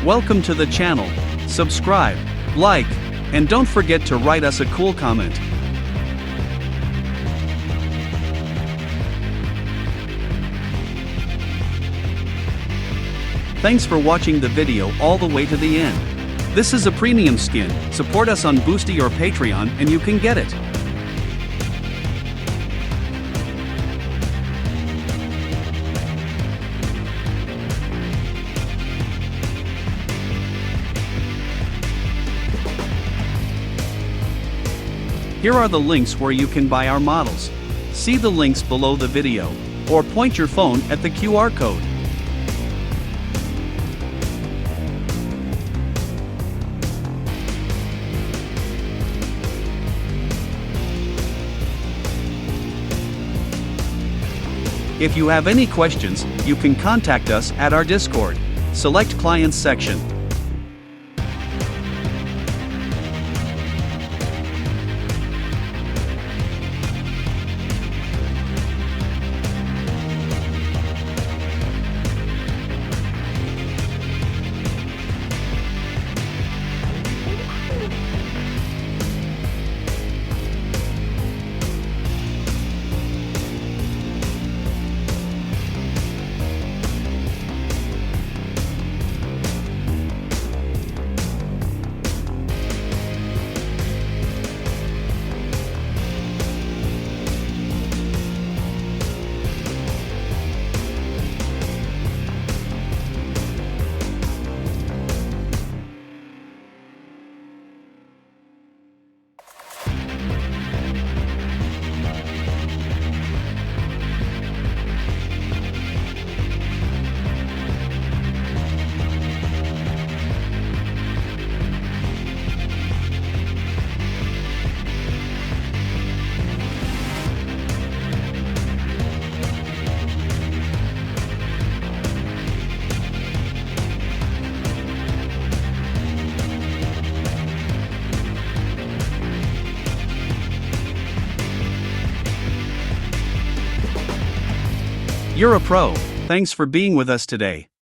Welcome to the channel. Subscribe, like, and don't forget to write us a cool comment. Thanks for watching the video all the way to the end. This is a premium skin. Support us on Boosty or Patreon and you can get it. Here are the links where you can buy our models. See the links below the video, or point your phone at the QR code. If you have any questions, you can contact us at our Discord. Select Clients section. You're a pro. Thanks for being with us today.